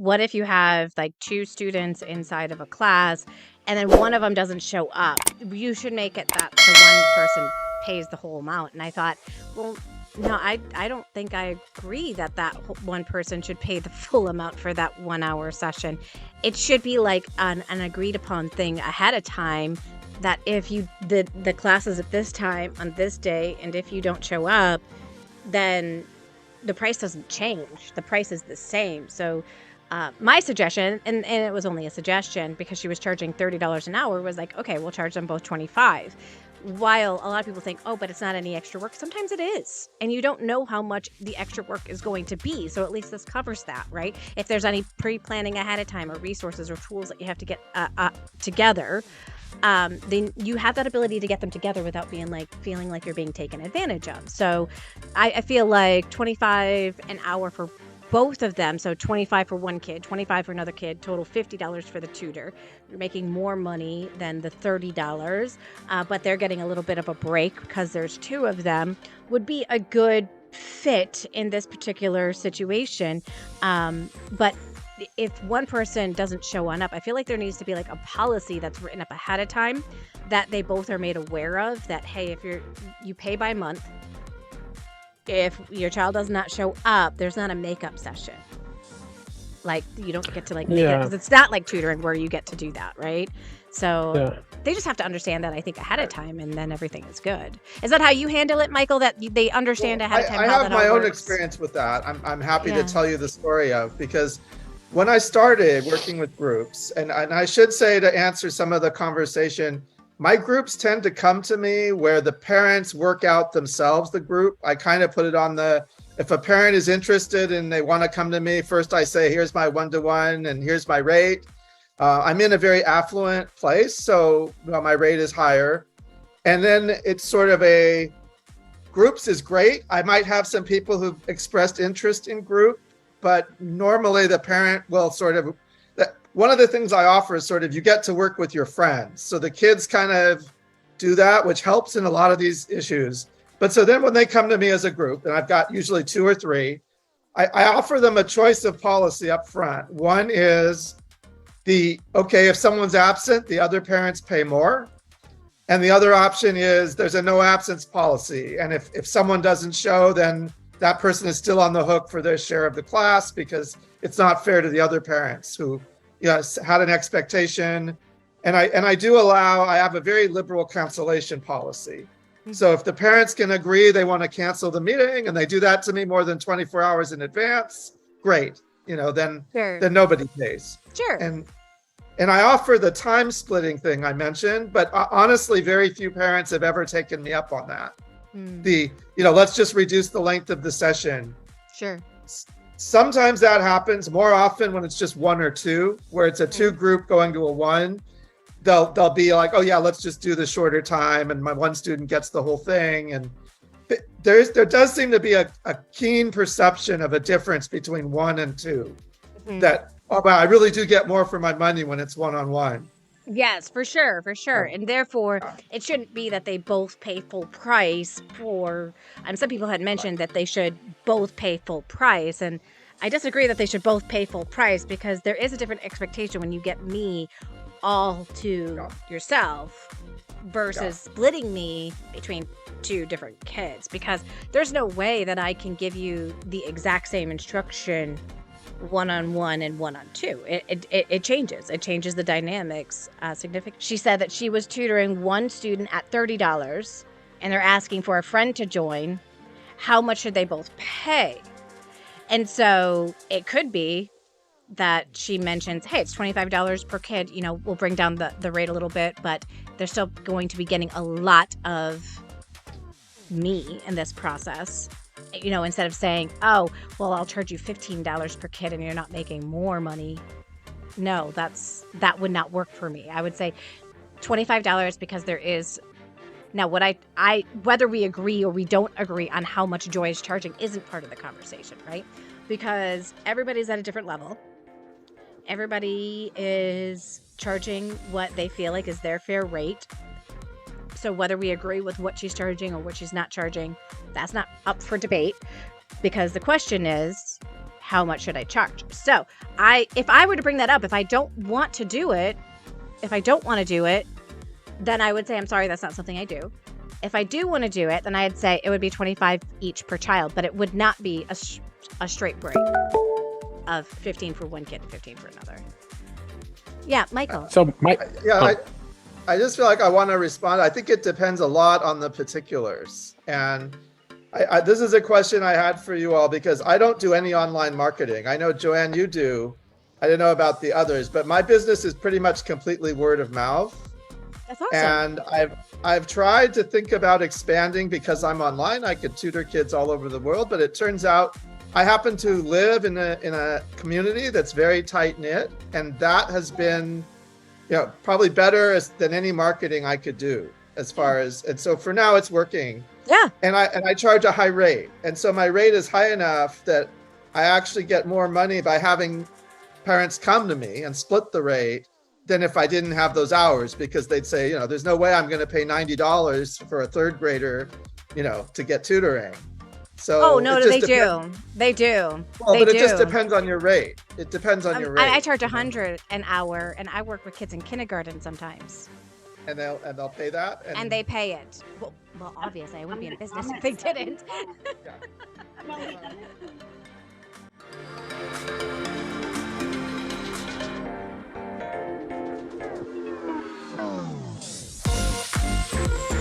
what if you have like 2 students inside of a class and then one of them doesn't show up? You should make it that the one person pays the whole amount. And I thought, well, no, I don't think I agree that one person should pay the full amount for that 1 hour session. It should be like an agreed upon thing ahead of time, that if the class is at this time on this day, and if you don't show up, then the price doesn't change. The price is the same. So my suggestion, and it was only a suggestion because she was charging $30 an hour, was like, okay, we'll charge them both $25. While a lot of people think, oh, but it's not any extra work. Sometimes it is. And you don't know how much the extra work is going to be. So at least this covers that, right? If there's any pre-planning ahead of time or resources or tools that you have to get together, then you have that ability to get them together without feeling like you're being taken advantage of. So I feel like $25 an hour for both of them. So $25 for one kid, $25 for another kid, total $50 for the tutor. You're making more money than the $30, but they're getting a little bit of a break because there's 2 of them, would be a good fit in this particular situation. But if one person doesn't show up, I feel like there needs to be like a policy that's written up ahead of time that they both are made aware of, that, hey, if you pay by month, if your child does not show up, there's not a makeup session. Like, you don't get to like make it, because it's not like tutoring where you get to do that, right? So they just have to understand that, I think, ahead of time, and then everything is good. Is that how you handle it, Michael? That they understand ahead of time? I have my own experience with that. I'm happy to tell you the story of, because when I started working with groups, and I should say, to answer some of the conversation, my groups tend to come to me where the parents work out themselves the group. I kind of put it on if a parent is interested and they want to come to me, first I say, here's my one-to-one and here's my rate. I'm in a very affluent place, so my rate is higher. And then it's sort of groups is great. I might have some people who've expressed interest in group, but normally the parent will one of the things I offer is you get to work with your friends. So the kids kind of do that, which helps in a lot of these issues. But so then when they come to me as a group, and I've got usually 2 or 3, I offer them a choice of policy up front. One is if someone's absent, the other parents pay more. And the other option is there's a no absence policy. And if someone doesn't show, then that person is still on the hook for their share of the class, because it's not fair to the other parents who had an expectation. And I have a very liberal cancellation policy. So if the parents can agree they want to cancel the meeting, and they do that to me more than 24 hours in advance, great. Then nobody pays. Sure. And I offer the time splitting thing I mentioned, but honestly, very few parents have ever taken me up on that. Let's just reduce the length of the session. Sure. Sometimes that happens. More often when it's just 1 or 2, where it's a 2 group going to a 1, they'll be like, oh yeah, let's just do the shorter time, and my one student gets the whole thing. And there does seem to be a keen perception of a difference between 1 and 2. That, oh wow, I really do get more for my money when it's one-on-one. Yes, for sure. And therefore, it shouldn't be that they both pay full price for, some people had mentioned that they should both pay full price. And I disagree that they should both pay full price, because there is a different expectation when you get me all to yourself versus splitting me between 2 different kids, because there's no way that I can give you the exact same instruction one-on-one and one-on-two. It changes. It changes the dynamics significantly. She said that she was tutoring one student at $30, and they're asking for a friend to join. How much should they both pay? And so it could be that she mentions, hey, it's $25 per kid. We'll bring down the rate a little bit, but they're still going to be getting a lot of me in this process. Instead of saying, oh, well, I'll charge you $15 per kid and you're not making more money. No, that would not work for me. I would say $25, because there is now what I whether we agree or we don't agree on how much Joy is charging isn't part of the conversation, right? Because everybody's at a different level. Everybody is charging what they feel like is their fair rate. So whether we agree with what she's charging or what she's not charging, that's not up for debate, because the question is, how much should I charge? So if I were to bring that up, if I don't want to do it, then I would say, I'm sorry, that's not something I do. If I do want to do it, then I'd say it would be $25 each per child, but it would not be a straight break of 15 for one kid and 15 for another. Yeah, Michael. So I just feel like I want to respond. I think it depends a lot on the particulars. And this is a question I had for you all because I don't do any online marketing. I know, Joanne, you do. I don't know about the others, but my business is pretty much completely word of mouth. That's awesome. And I've tried to think about expanding because I'm online. I could tutor kids all over the world, but it turns out I happen to live in a community that's very tight knit, and that has been, probably better than any marketing I could do as far as. And so for now, it's working. Yeah. And I charge a high rate, and so my rate is high enough that I actually get more money by having parents come to me and split the rate than if I didn't have those hours, because they'd say, there's no way I'm going to pay $90 for a third grader, to get tutoring. So they do. They do. Well, but it just depends on your rate. It depends on your rate. I charge $100 an hour, and I work with kids in kindergarten sometimes. And they'll pay that. And they pay it. Well, obviously, I wouldn't be in business if they didn't. Yeah.